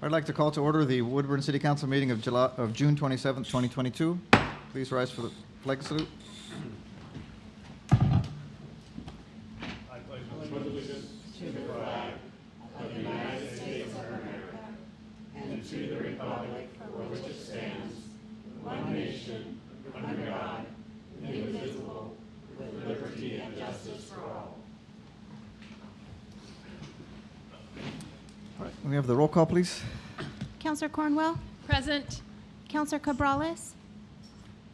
I'd like to call to order the Woodburn City Council meeting of June 27th, 2022. Please rise for the flag salute. All right, we have the roll call, please. Counselor Cornwell, Present. Counselor Cabrales,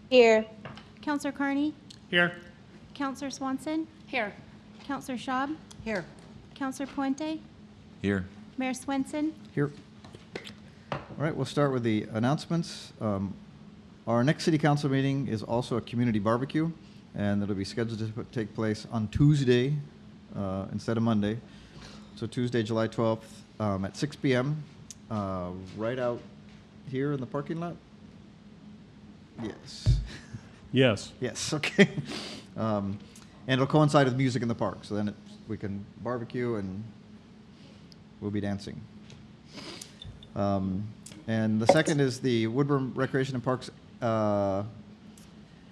Here. Counselor Carney, Here. Counselor Swanson, Here. Counselor Schaub, Here. Counselor Puente, Here. Mayor Swenson. Here. All right, we'll start with the announcements. Our next city council meeting is also a community barbecue, and it'll be scheduled to take place on Tuesday instead of Monday. So Tuesday, July 12th at 6 p.m. Right out here in the parking lot? Yes. Yes. Yes, okay. And it'll coincide with music in the park, so then we can barbecue and we'll be dancing. And the second is the Woodburn Recreation and Parks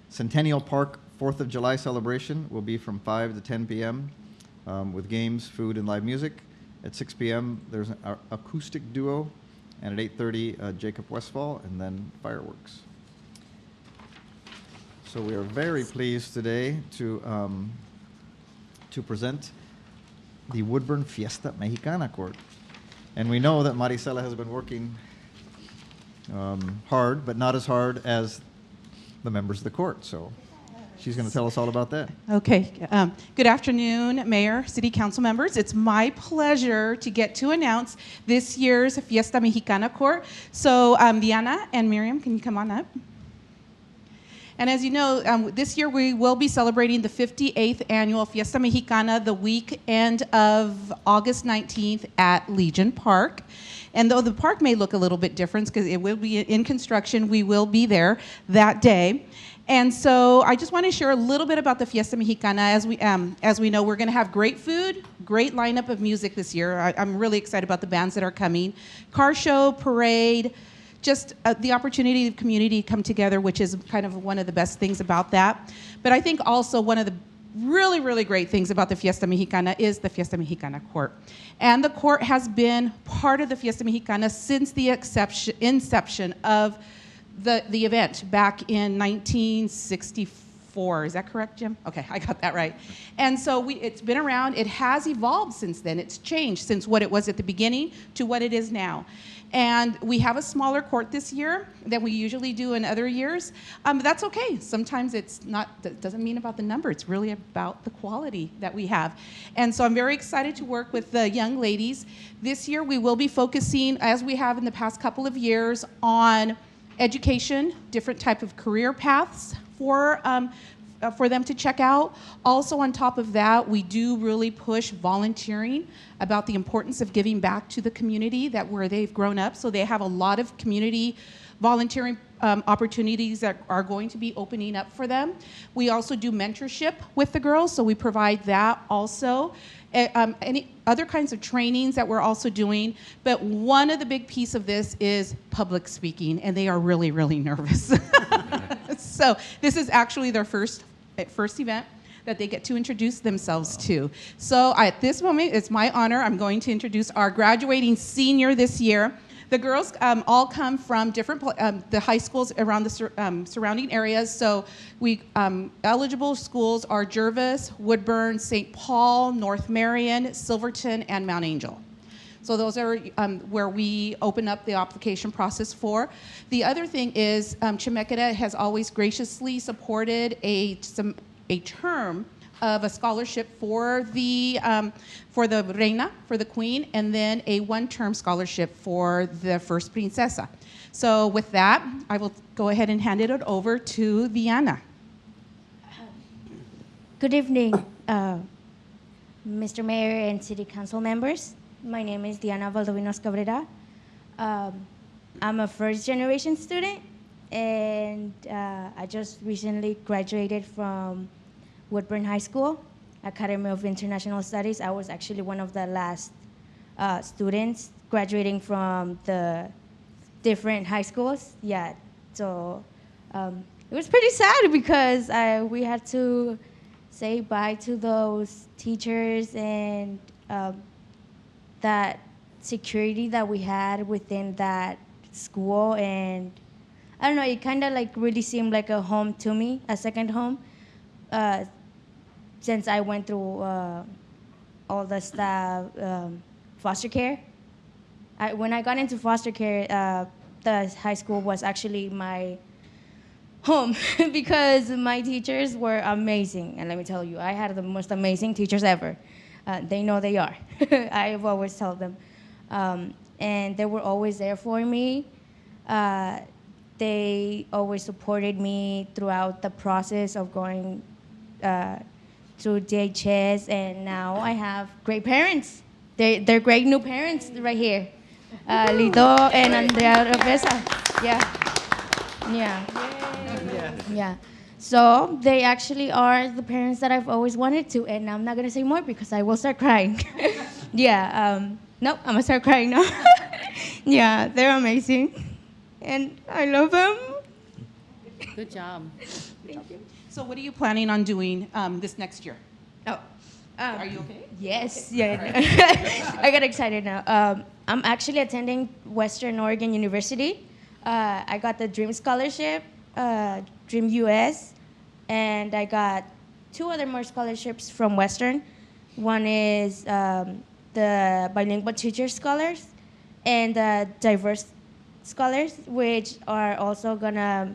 Centennial Park 4th of July celebration will be from 5 to 10 p.m. With games, food, and live music. At 6 p.m., there's an acoustic duo, and at 8:30, Jacob Westfall, and then fireworks. So we are very pleased today to present the Woodburn Fiesta Mexicana court. And we know that Maricela has been working hard, but not as hard as the members of the court. So she's going to tell us all about that. Okay. Good afternoon, Mayor, City Council members. It's my pleasure to get to announce this year's Fiesta Mexicana court. So Diana and Miriam, can you come on up? And as you know, this year we will be celebrating the 58th annual Fiesta Mexicana the weekend of August 19th at Legion Park. And though the park may look a little bit different because it will be in construction, we will be there that day. And so I just want to share a little bit about the Fiesta Mexicana. As we know, we're going to have great food, great lineup of music this year. I'm really excited about the bands that are coming. Car show, parade, just the opportunity of community to come together, which is kind of one of the best things about that. But I think also one of the really, really great things about the Fiesta Mexicana is the Fiesta Mexicana court. And the court has been part of the Fiesta Mexicana since the inception of the event back in 1964. Is that correct, Jim? Okay, I got that right. And so it's been around. It has evolved since then. It's changed since what it was at the beginning to what it is now. And we have a smaller court this year than we usually do in other years. But that's okay. Sometimes that doesn't mean about the number. It's really about the quality that we have. And so I'm very excited to work with the young ladies. This year we will be focusing, as we have in the past couple of years, on education, different type of career paths for them to check out. Also on top of that, we do really push volunteering about the importance of giving back to the community where they've grown up. So they have a lot of community volunteering opportunities that are going to be opening up for them. We also do mentorship with the girls, so we provide that also. Any other kinds of trainings that we're also doing, but one of the big piece of this is public speaking, and they are really, really nervous. So this is actually their first event that they get to introduce themselves to. So at this moment, it's my honor. I'm going to introduce our graduating senior this year. The girls all come from different the high schools around the surrounding areas. So eligible schools are Jervis, Woodburn, St. Paul, North Marion, Silverton, and Mount Angel. So those are where we open up the application process for. The other thing is Chemeketa has always graciously supported a term of a scholarship for the Reina, for the Queen, and then a one-term scholarship for the First Princesa. So with that, I will go ahead and hand it over to Diana. Good evening, Mr. Mayor and City Council members. My name is Diana Valdovinos Cabrera. I'm a first-generation student, and I just recently graduated from Woodburn High School, Academy of International Studies. I was actually one of the last students graduating from the different high schools. Yeah, so it was pretty sad because we had to say bye to those teachers and that security that we had within that school. And I don't know, it kind of like really seemed like a home to me, a second home, since I went through all the staff foster care. When I got into foster care, the high school was actually my home because my teachers were amazing. And let me tell you, I had the most amazing teachers ever. They know they are. I've always told them. And they were always there for me. They always supported me throughout the process of going through DHS, and now I have great parents. They're great new parents right here. Lido and Andrea Ropesa. Yeah. So they actually are the parents that I've always wanted to, and I'm not gonna say more because I will start crying. Nope, I'm gonna start crying now. Yeah, they're amazing, and I love them. Good job. Thank you. So what are you planning on doing this next year? Oh, Are you okay? yes. Yeah. I got excited now. I'm actually attending Western Oregon University. I got the Dream Scholarship, Dream US, and I got 2 other more scholarships from Western. One is the Bilingual Teacher Scholars and the Diverse Scholars, which are also gonna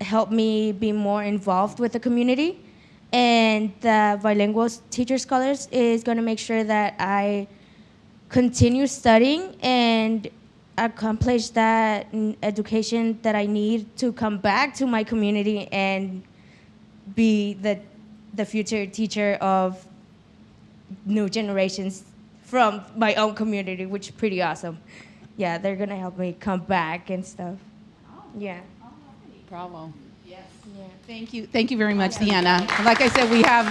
help me be more involved with the community. And the Bilingual Teacher Scholars is gonna make sure that I continue studying and accomplish that education that I need to come back to my community and be the future teacher of new generations from my own community, which is pretty awesome. Yeah, they're gonna help me come back and stuff. Yeah. Bravo. Yes. Yeah. Thank you. Thank you very much, Deanna. Like I said, we have.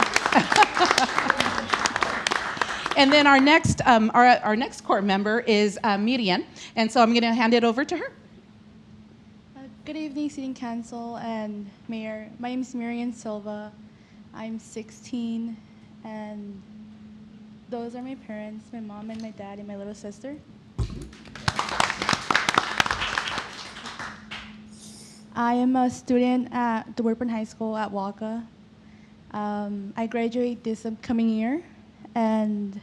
And then our next court member is Miriam, and so I'm going to hand it over to her. Good evening, City Council and Mayor. My name is Miriam Silva. I'm 16, and those are my parents, my mom and my dad and my little sister. I am a student at the Woodburn High School at Waka. I graduate this upcoming year, and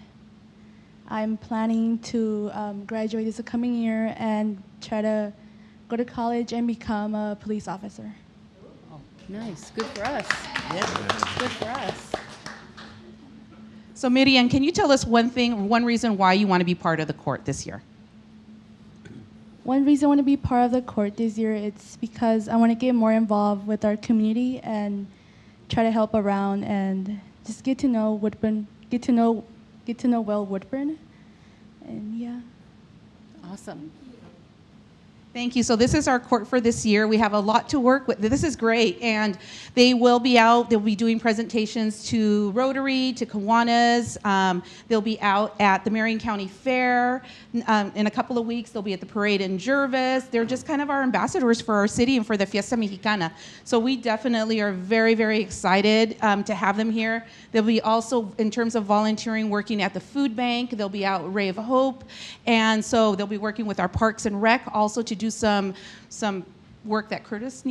I'm planning to graduate this upcoming year and try to go to college and become a police officer. Oh, nice. Good for us. Good for us. So Miriam, can you tell us one reason why you want to be part of the court this year? One reason I want to be part of the court this year, it's because I want to get more involved with our community and try to help around and just get to know Woodburn, get to know well Woodburn, and yeah. Awesome. Thank you. So this is our court for this year. We have a lot to work with. This is great. And they will be out. They'll be doing presentations to Rotary, to Kiwanis. They'll be out at the Marion County Fair. In a couple of weeks, they'll be at the parade in Jervis. They're just kind of our ambassadors for our city and for the Fiesta Mexicana. So we definitely are very, very excited to have them here. They'll be also, in terms of volunteering, working at the food bank. They'll be out at Ray of Hope. And so they'll be working with our Parks and Rec also to do some work that Jeff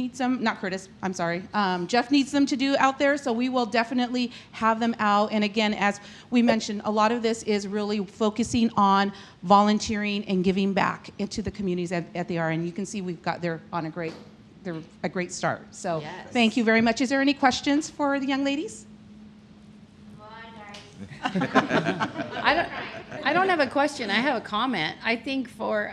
needs them to do out there. So we will definitely have them out. And again, as we mentioned, a lot of this is really focusing on volunteering and giving back into the communities that they are. And you can see they're a great start. So Yes. Thank you very much. Is there any questions for the young ladies? I don't have a question. I have a comment. I think for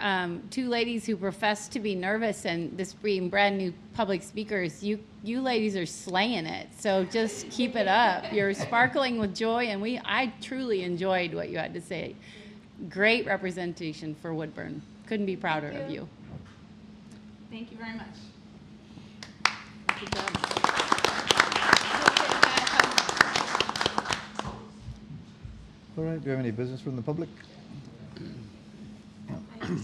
2 ladies who profess to be nervous and this being brand new public speakers, you ladies are slaying it. So just keep it up. You're sparkling with joy, and I truly enjoyed what you had to say. Great representation for Woodburn. Couldn't be prouder of you. Thank you very much. Good job. All right, do you have any business from the public? All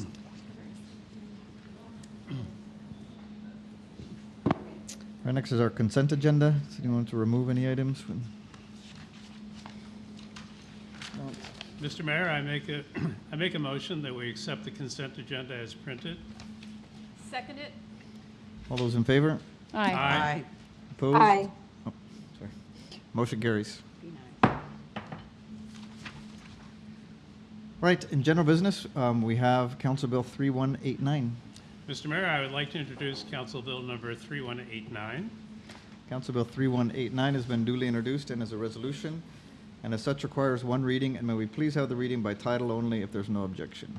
right, next is our consent agenda. Does anyone want to remove any items? Mr. Mayor, I make a motion that we accept the consent agenda as printed. Second it. All those in favor? Aye. Opposed? Aye. Oh, sorry. Motion carries. Be nice. Right, in general business, we have Council Bill 3189. Mr. Mayor, I would like to introduce Council Bill number 3189. Council Bill 3189 has been duly introduced and is a resolution, and as such requires one reading, and may we please have the reading by title only if there's no objection.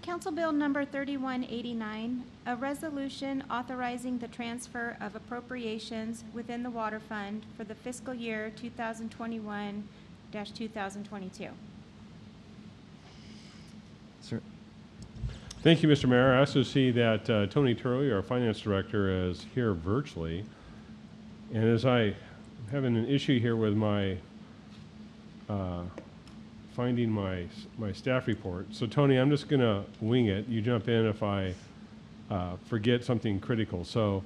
Council Bill number 3189, a resolution authorizing the transfer of appropriations within the water fund for the fiscal year 2021-2022. Sir, Thank you, Mr. Mayor. I also see that Tony Turley, our finance director, is here virtually. And as I'm having an issue here with my finding my staff report. So Tony, I'm just going to wing it. You jump in if I forget something critical. So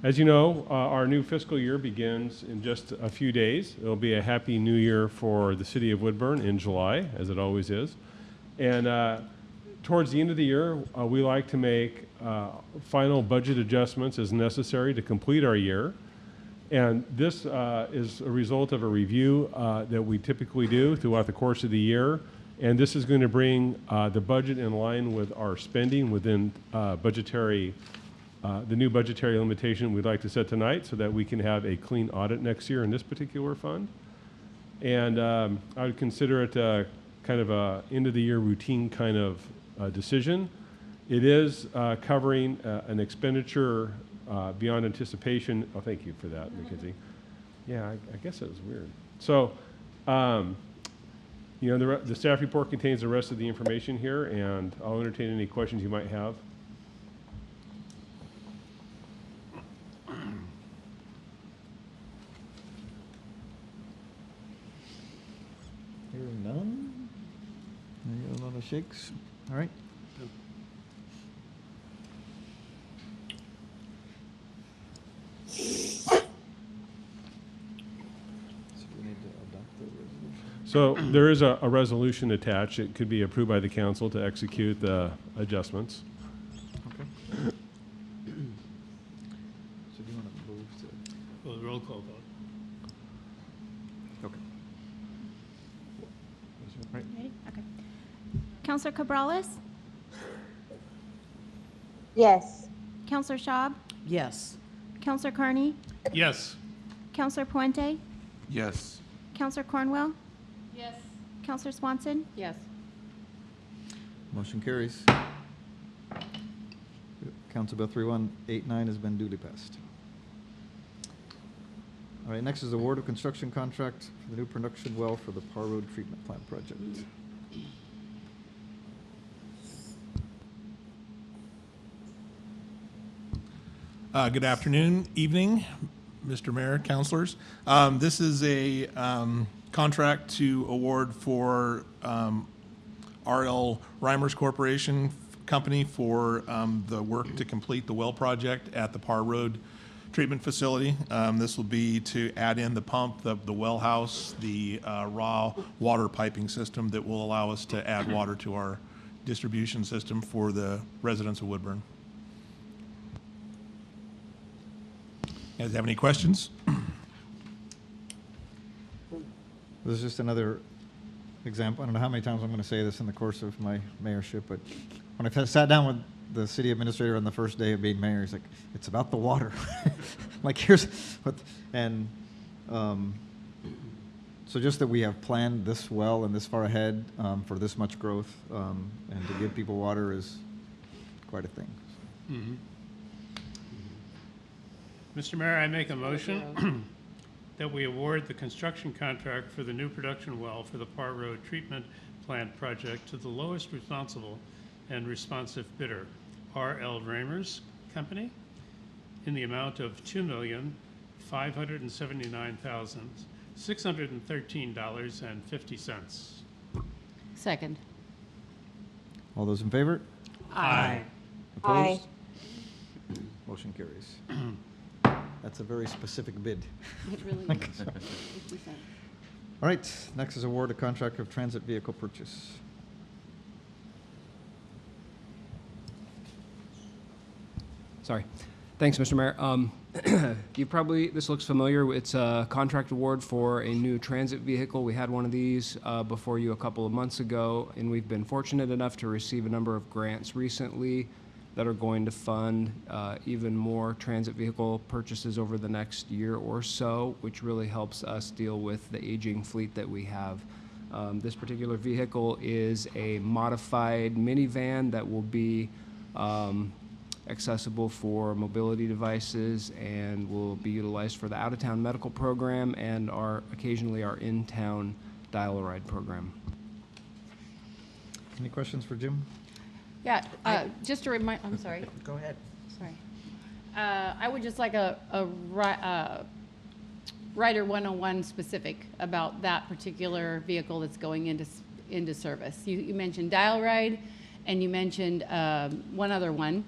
as you know, our new fiscal year begins in just a few days. It'll be a happy new year for the city of Woodburn in July, as it always is. And towards the end of the year, we like to make final budget adjustments as necessary to complete our year. And this is a result of a review that we typically do throughout the course of the year. And this is going to bring the budget in line with our spending within the new budgetary limitation we'd like to set tonight so that we can have a clean audit next year in this particular fund. And I would consider it kind of a end of the year routine kind of decision. It is covering an expenditure beyond anticipation. Oh, thank you for that, Mackenzie. Yeah, I guess that was weird. So, you know, the staff report contains the rest of the information here, and I'll entertain any questions you might have. hearing none. I got a lot of shakes. All right. So there is a resolution attached. It could be approved by the council to execute the adjustments. Okay. So do you want to move to? Well, roll call vote. Okay. Right. Ready? Okay. Counselor Cabrales? Yes. Counselor Schaub? Yes. Counselor Carney? Yes. Counselor Puente? Yes. Counselor Cornwell? Yes. Counselor Swanson? Yes. Motion carries. Council Bill 3189 has been duly passed. All right, next is award of construction contract for the new production well for the Par Road Treatment Plant project. Good afternoon, evening, Mr. Mayor, councilors. This is a contract to award for RL Reimers Corporation Company for the work to complete the well project at the Par Road Treatment Facility. This will be to add in the pump, the well house, the raw water piping system that will allow us to add water to our distribution system for the residents of Woodburn. You guys have any questions? This is just another example. I don't know how many times I'm going to say this in the course of my mayorship, but when I sat down with the city administrator on the first day of being mayor, he's like, it's about the water. Like, here's what, and so just that we have planned this well and this far ahead for this much growth and to give people water is quite a thing. Mm-hmm. Mr. Mayor, I make a motion that we award the construction contract for the new production well for the Par Road Treatment Plant project to the lowest responsible and responsive bidder, R.L. Reimers Company, in the amount of $2,579,613.50. Second. All those in favor? Aye. Opposed? Motion carries. That's a very specific bid. It really is. 50%. All right, next is award a contract of transit vehicle purchase. Sorry. Thanks, Mr. Mayor. This looks familiar. It's a contract award for a new transit vehicle. We had one of these before you a couple of months ago, and we've been fortunate enough to receive a number of grants recently that are going to fund even more transit vehicle purchases over the next year or so, which really helps us deal with the aging fleet that we have. This particular vehicle is a modified minivan that will be accessible for mobility devices and will be utilized for the out-of-town medical program and occasionally our in-town dial-a-ride program. Any questions for Jim? Yeah, just to remind, I'm sorry. Go ahead. Sorry. I would just like a Rider 101 specific about that particular vehicle that's going into service. You mentioned dial ride, and you mentioned one other one,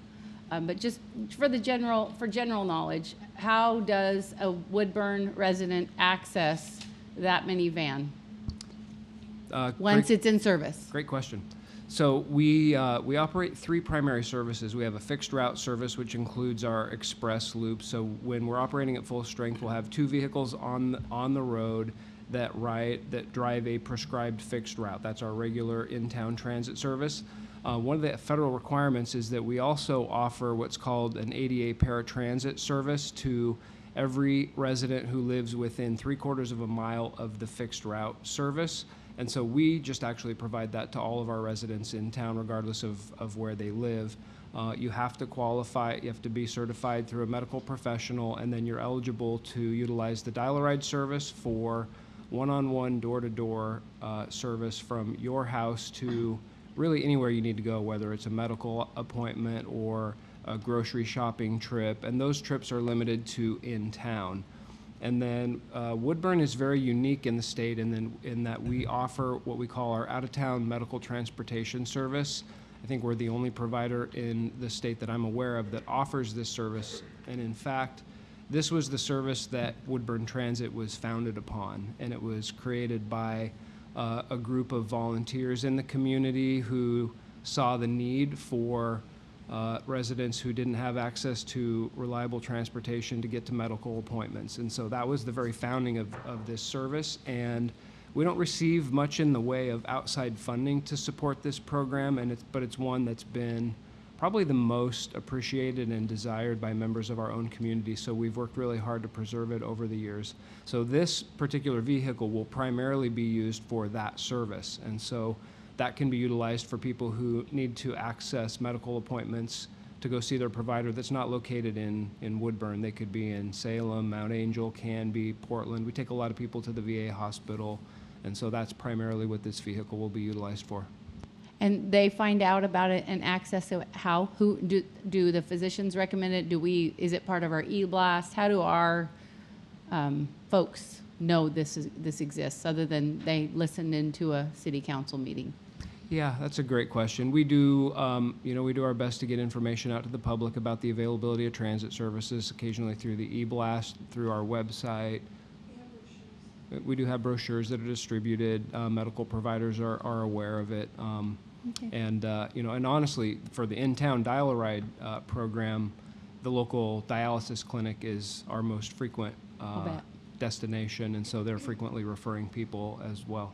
but just for general knowledge, how does a Woodburn resident access that minivan once it's in service? Great question. So we operate three primary services. We have a fixed route service, which includes our express loop. So when we're operating at full strength, we'll have two vehicles on the road that drive a prescribed fixed route. That's our regular in-town transit service. One of the federal requirements is that we also offer what's called an ADA Paratransit Service to every resident who lives within 3/4 of a mile of the fixed route service. And so we just actually provide that to all of our residents in town, regardless of where they live. You have to qualify, you have to be certified through a medical professional, and then you're eligible to utilize the dial-a-ride service for one-on-one, door-to-door service from your house to really anywhere you need to go, whether it's a medical appointment or a grocery shopping trip, and those trips are limited to in town. And then Woodburn is very unique in the state in that we offer what we call our out-of-town medical transportation service. I think we're the only provider in the state that I'm aware of that offers this service. And in fact, this was the service that Woodburn Transit was founded upon, and it was created by a group of volunteers in the community who saw the need for residents who didn't have access to reliable transportation to get to medical appointments. And so that was the very founding of this service. And we don't receive much in the way of outside funding to support this program, but it's one that's been probably the most appreciated and desired by members of our own community. So we've worked really hard to preserve it over the years. So this particular vehicle will primarily be used for that service. And so that can be utilized for people who need to access medical appointments to go see their provider that's not located in Woodburn. They could be in Salem, Mount Angel, Canby, Portland. We take a lot of people to the VA hospital, and so that's primarily what this vehicle will be utilized for. And they find out about it and access it how? Who do the physicians recommend it? Is it part of our e-blast? How do our folks know this exists other than they listened into a city council meeting? Yeah, that's a great question. We do, we do our best to get information out to the public about the availability of transit services, occasionally through the e-blast, through our website. We do have brochures that are distributed. Medical providers are aware of it. Okay. And honestly, for the in-town dial-a-ride program, the local dialysis clinic is our most frequent destination, and so they're frequently referring people as well.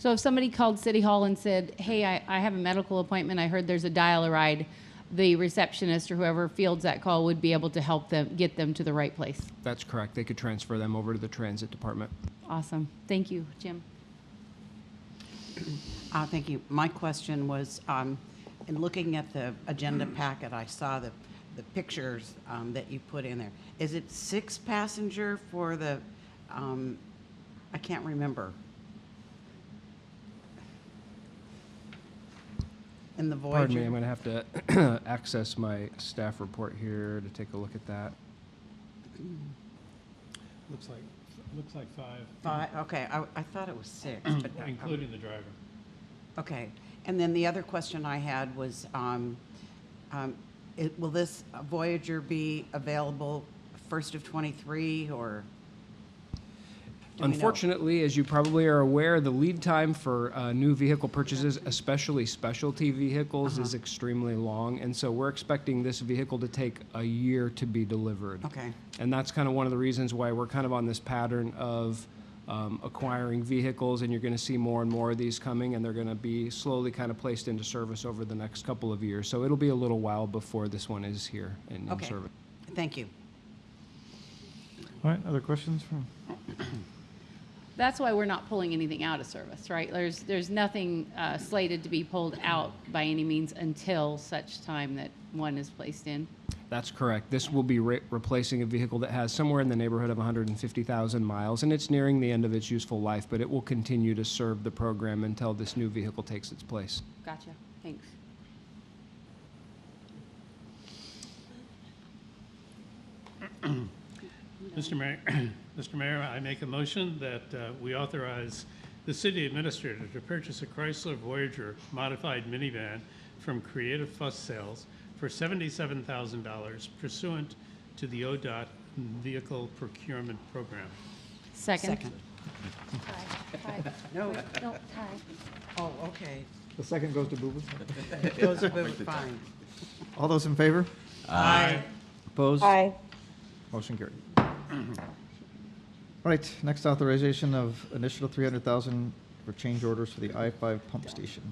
So if somebody called City Hall and said, hey, I have a medical appointment, I heard there's a dial-a-ride, the receptionist or whoever fields that call would be able to help them get them to the right place. That's correct. They could transfer them over to the transit department. Awesome. Thank you, Jim. Thank you. My question was, in looking at the agenda packet, I saw the pictures that you put in there. Is it 6 passenger for the, I can't remember. In the Voyager? Pardon me, I'm going to have to access my staff report here to take a look at that. Looks like 5. 5, okay. I thought it was 6. But, Including the driver. okay. And then the other question I had was, will this Voyager be available 1st of 23 or? do we know? Unfortunately, as you probably are aware, the lead time for new vehicle purchases, especially specialty vehicles, is extremely long. And so we're expecting this vehicle to take a year to be delivered. Okay. And that's kind of one of the reasons why we're kind of on this pattern of acquiring vehicles, and you're going to see more and more of these coming, and they're going to be slowly kind of placed into service over the next couple of years. So it'll be a little while before this one is here in Okay. service. Thank you. All right, other questions from? That's why we're not pulling anything out of service, right? There's nothing slated to be pulled out by any means until such time that one is placed in. That's correct. This will be replacing a vehicle that has somewhere in the neighborhood of 150,000 miles, and it's nearing the end of its useful life, but it will continue to serve the program until this new vehicle takes its place. Gotcha. Thanks. Mr. Mayor, I make a motion that we authorize the city administrator to purchase a Chrysler Voyager modified minivan from Creative Fuss Sales for $77,000 pursuant to the ODOT Vehicle Procurement Program. Second. No. No, tie. Oh, okay. The second goes to Boo Boo. Goes with fine. All those in favor? Aye. Opposed? Aye. Motion carried. All right, next authorization of initial 300,000 for change orders for the I-5 pump station.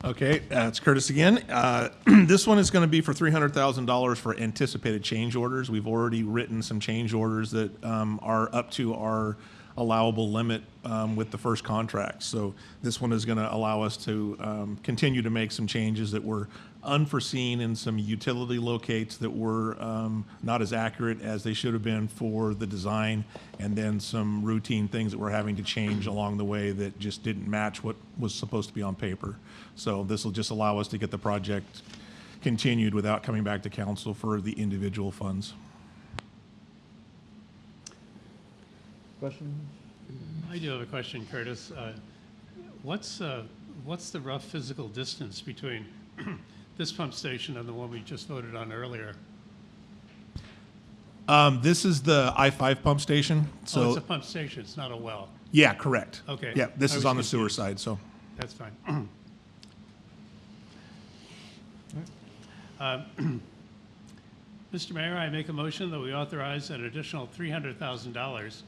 Okay, it's Curtis again. This one is going to be for $300,000 for anticipated change orders. We've already written some change orders that are up to our allowable limit with the first contract. So this one is going to allow us to continue to make some changes that were unforeseen in some utility locates that were not as accurate as they should have been for the design, and then some routine things that we're having to change along the way that just didn't match what was supposed to be on paper. So this will just allow us to get the project continued without coming back to council for the individual funds. Question? I do have a question, Curtis. What's the rough physical distance between this pump station and the one we just voted on earlier? This is the I-5 pump station. So Oh, it's a pump station, it's not a well. yeah, correct. Okay. Yeah, this I is was on the sewer confused. side, so. That's fine. Mr. Mayor, I make a motion that we authorize an additional $300,000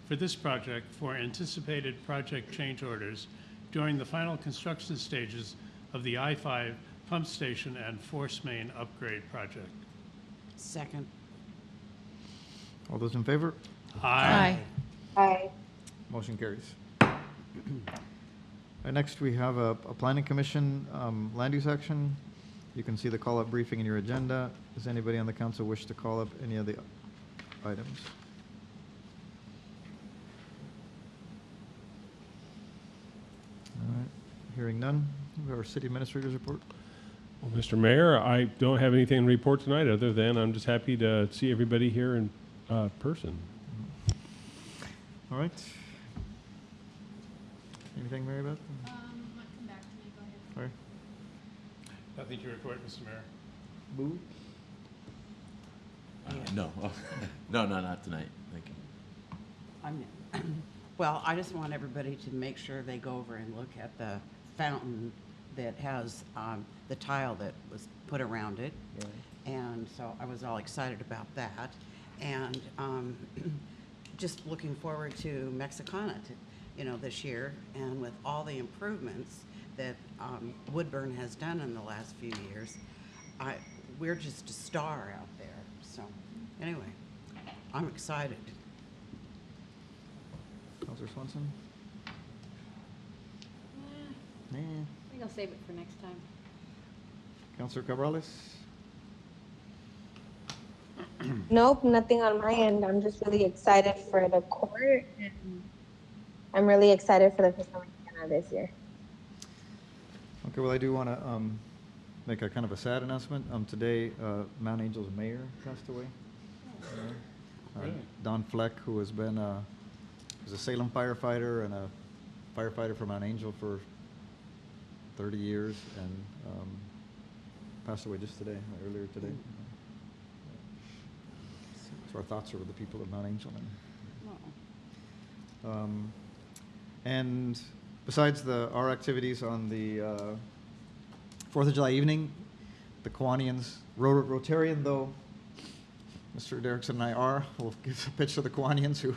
for this project for anticipated project change orders during the final construction stages of the I-5 pump station and force main upgrade project. Second. All those in favor? Aye. Aye. Motion carries. Next, we have a planning commission land use action. You can see the call-up briefing in your agenda. Does anybody on the council wish to call up any of the items? All right, hearing none. We have our city administrator's report. Well, Mr. Mayor, I don't have anything to report tonight other than I'm just happy to see everybody here in person. All right. Anything, Mary Beth? Come back to me, go ahead. Sorry. Nothing to report, Mr. Mayor. Boo? No, no, not tonight. Thank you. Well, I just want everybody to make sure they go over and look at the fountain that has the tile that was put around it. And so I was all excited about that. And just looking forward to Mexicana, this year. And with all the improvements that Woodburn has done in the last few years, we're just a star out there. So anyway, I'm excited. Counselor Swanson? I think I'll save it for next time. Counselor Cabrales? Nope, nothing on my end. I'm just really excited for the court, and I'm really excited for the Fiesta Mexicana this year. Okay, well, I do want to make a kind of a sad announcement. Today, Mount Angel's mayor passed away. Don Fleck, who has been was a Salem firefighter and a firefighter for Mount Angel for 30 years, and passed away just today, earlier today. So our thoughts are with the people of Mount Angel. And besides our activities on the 4th of July evening, the Kiwanians, Rotarian though Mr. Derrickson and I are, will give a pitch to the Kiwanians who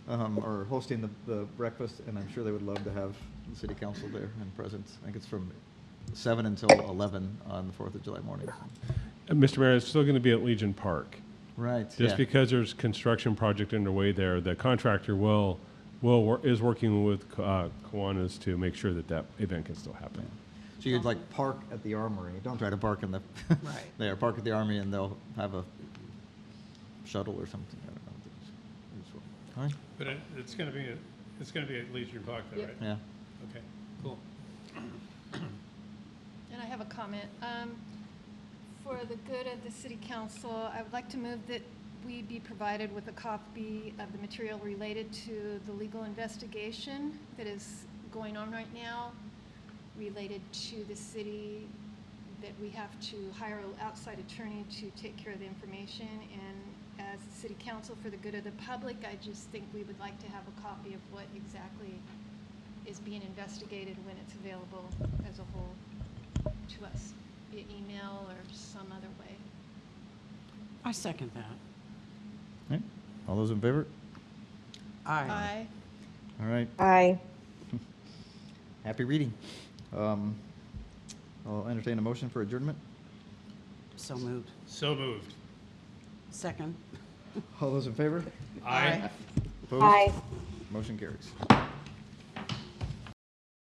are hosting the breakfast, and I'm sure they would love to have the city council there and present. I think it's from 7 until 11 on the 4th of July morning. Mr. Mayor, it's still going to be at Legion Park. Right. Just because there's construction project underway there, the contractor is working with Kiwanis to make sure that event can still happen. Yeah. So you'd like park at the Armory. Don't try to park in the Right. there. Park at the Armory, and they'll have a shuttle or something. I don't know. All right. But it's going to be at Legion Park, though, right? Yeah. Okay, cool. And I have a comment. For the good of the city council, I would like to move that we be provided with a copy of the material related to the legal investigation that is going on right now, related to the city, that we have to hire an outside attorney to take care of the information. And as the city council, for the good of the public, I just think we would like to have a copy of what exactly is being investigated when it's available as a whole to us, via email or some other way. I second that. All right. All those in favor? Aye. All right. Aye. Happy reading. I'll entertain a motion for adjournment. So moved. So moved. Second. All those in favor? Aye. Opposed? Aye. Motion carries.